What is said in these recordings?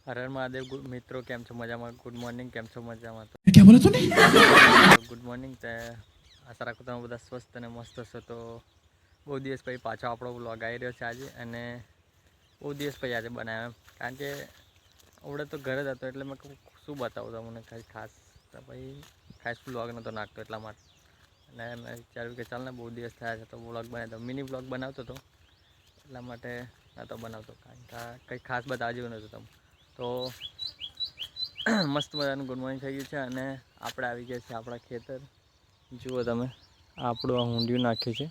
હર હર મહાદેવ મિત્રો, કેમ છો? મજામાં? ગુડ મોર્નિંગ, કેમ છો? મજામાં? તો क्या बोला तूने? Good morning. તે આશા રાખું તમે બધા સ્વસ્થ અને મસ્ત હશો. તો બહુ દિવસ પછી પાછો આપણો વ્લોગ આવી રહ્યો છે આજે, અને બહુ દિવસ પછી આજે બનાવ્યો કારણ કે આવડે તો ઘરે જ હતો એટલે મેં શું બતાવું તમને કંઈ ખાસ. તો પછી ખાસ વ્લોગ નહોતો નાખતો એટલા માટે, અને મેં વિચાર્યું કે ચાલ ને બહુ દિવસ થયા છે તો વ્લોગ બનાવી દો. મિની વ્લોગ બનાવતો હતો એટલા માટે નહોતો બનાવતો, કારણ કે કંઈ ખાસ બતાવવા જેવું નહોતું તમે. તો મસ્ત મજાનું ગુડ મોર્નિંગ થઈ ગયું છે, અને આપણે આવી ગયા છે આપણા ખેતર. જુઓ તમે, આપણું આ ઊંધિયું નાખ્યું છે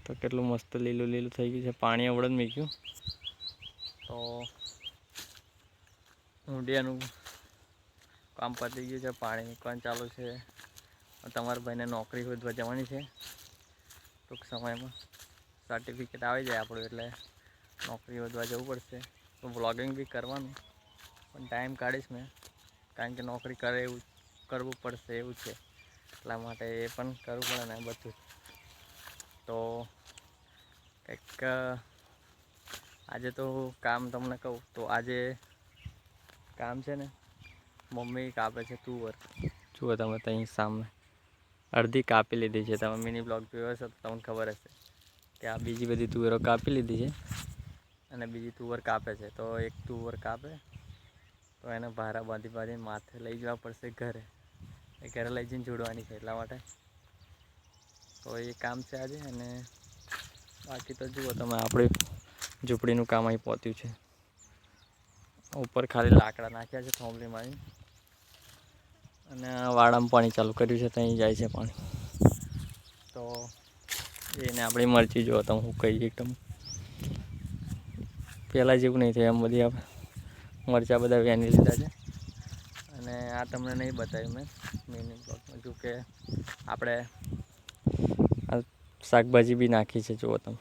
તો કેટલું મસ્ત લીલું લીલું થઈ ગયું છે. પાણી અવડે જ મૂક્યું તો ઊંધિયાનું કામ પતી ગયું છે. પાણી મૂકવાનું ચાલુ છે. તમારા ભાઈને નોકરી શોધવા જવાની છે ટૂંક સમયમાં. સર્ટિફિકેટ આવી જાય આપણું એટલે નોકરી શોધવા જવું પડશે. તો વ્લોગિંગ બી કરવાનું, પણ ટાઈમ કાઢીશ મેં, કારણ કે નોકરી કરવું પડશે એવું છે. એટલા માટે એ પણ કરવું પડે ને બધું. તો કંઈક આજે તો કામ તમને કહું તો આજે કામ છે ને, મમ્મી કાપે છે તુવર. જુઓ તમે ત્યાં સામે અડધી કાપી લીધી છે. તમે મિની બ્લોગ જોયો હશે તો તમને ખબર હશે કે આ બીજી બધી તુવેરો કાપી લીધી છે, અને બીજી તુવર કાપે છે. તો એક તુવર કાપે તો એને ભારા બાંધીને માથે લઈ જવા પડશે ઘરે. એ ઘરે લઈ જઈને જોડવાની છે એટલા માટે તો એ કામ છે આજે. અને બાકી તો જુઓ તમે, આપણે ઝૂંપડીનું કામ અહીં પહોંચ્યું છે. ઉપર ખાલી લાકડા નાખ્યા છે થોંભલી મારી, અને વાડામાં પાણી ચાલુ કર્યું છે, ત્યાં જાય છે પાણી. તો એને આપણી મરજી જુઓ તમે, હું કહીએ એકદમ પહેલાં જેવું નહીં થાય એમ. બધી મરચાં બધા વેણી લીધા છે, અને આ તમને નહીં બતાવ્યું મેં મિની બ્લોગમાં. જો કે આપણે આ શાકભાજી બી નાખી છે. જુઓ તમે,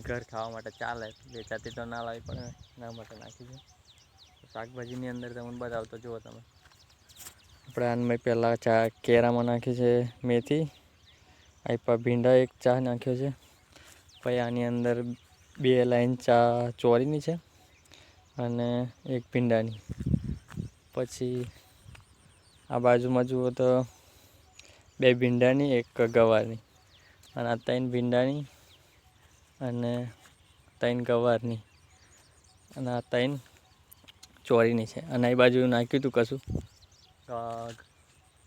ઘર ખાવા માટે ચાલે, વેચાતી તો ના લાવવી પડે, એના માટે નાખી છે. શાકભાજીની અંદર તમને બતાવતો જુઓ તમે, આપણે આનમાં પહેલાં કેરામાં નાખી છે મેથી, આઈપા ભીંડા એક ચા નાખ્યો છે. પછી આની અંદર 2 લાઈન ચા ચોરીની છે, અને એક ભીંડાની. પછી આ બાજુમાં જુઓ તો 2 ભીંડાની, એક ગવારની, અને આ 3 ભીંડાની, અને 3 ગવારની, અને આ 3 ચોરીની છે. અને એ બાજુ નાખ્યું હતું કશું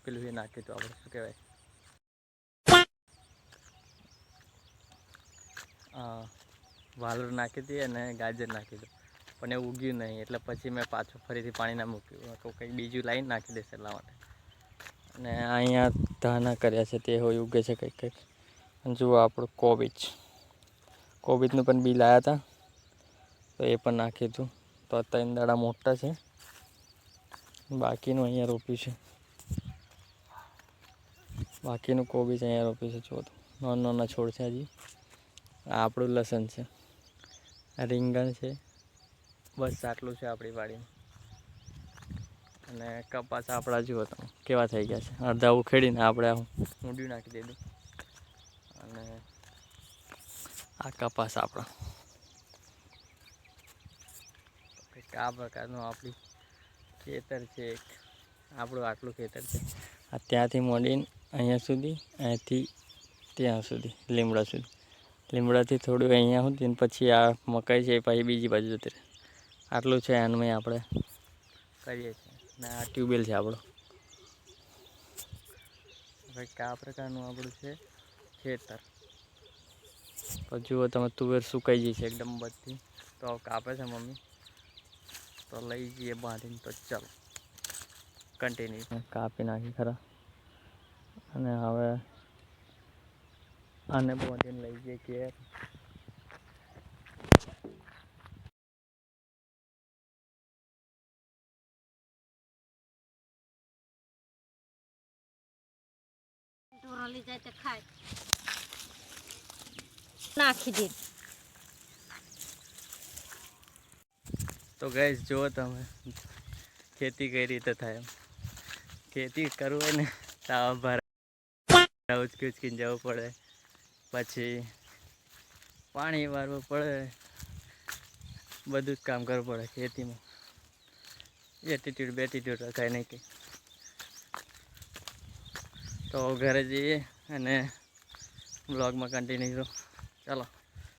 પેલું એ નાખ્યું હતું, આપણે શું કહેવાય, વાલોર નાખી હતી અને ગાજર નાખી હતું, પણ એ ઉગ્યું નહીં. એટલે પછી મેં પાછું ફરીથી પાણી ના મૂક્યું, તો કંઈક બીજું લાઈન નાખી દેશે એટલા માટે. અને અહીંયા ધાના કર્યા છે, તે હોય ઉગે છે કંઈક કંઈક. જુઓ આપણું કોબીજનું પણ બી લાવ્યા હતા, તો એ પણ નાખ્યું હતું. તો 3 દાડા મોટા છે, બાકીનું અહીંયા રોપ્યું છે. બાકીનું કોબીજ અહીંયા રોપ્યું છે. જુઓ તો નાના નાના છોડ છે હજી. આપણું લસણ છે, રીંગણ છે, બસ આટલું છે આપણી વાડીમાં. અને કપાસ આપણા જુઓ તમે કેવા થઈ ગયા છે. અડધા ઉખેડીને આપણે ઊંધિયું નાખી દીધું. અને આ કપાસ આપણા કંઈક આ પ્રકારનું આપણી ખેતર છે. એક આપણું આટલું ખેતર છે. આ ત્યાંથી મોડીને અહીંયા સુધી, અહીંયાથી ત્યાં સુધી, લીમડા સુધી. લીમડાથી થોડું અહીંયા સુધી, ને પછી આ મકાઈ છે, પછી બીજી બાજુ જતી રહે. આટલું છે એનું આપણે કરીએ છીએ. ને આ ટ્યુબવેલ છે આપણો. કંઈક આ પ્રકારનું આપણું છે ખેતર. તો જુઓ તમે, તુવેર સુકાઈ ગઈ છે એકદમ બધી. તો કાપે છે મમ્મી, તો લઈ જઈએ બાંધીને. તો ચાલો કન્ટિન્યુ કાપી નાખી ખરા, અને હવે આને બાંધીને લઈ જઈએ ઘેર. નાખી દે. તો ગાઈસ જુઓ તમે, ખેતી કઈ રીતે થાય. ખેતી કરવું હોય ને તો ઉચકી ઉચકીને જવું પડે, પછી પાણી વારવું પડે, બધું જ કામ કરવું પડે ખેતીમાં. એટીટ્યુડ બેટીટ્યુડ રખાય નહીં કે. તો ઘરે જઈએ અને બ્લોગમાં કન્ટિન્યુ ચાલો.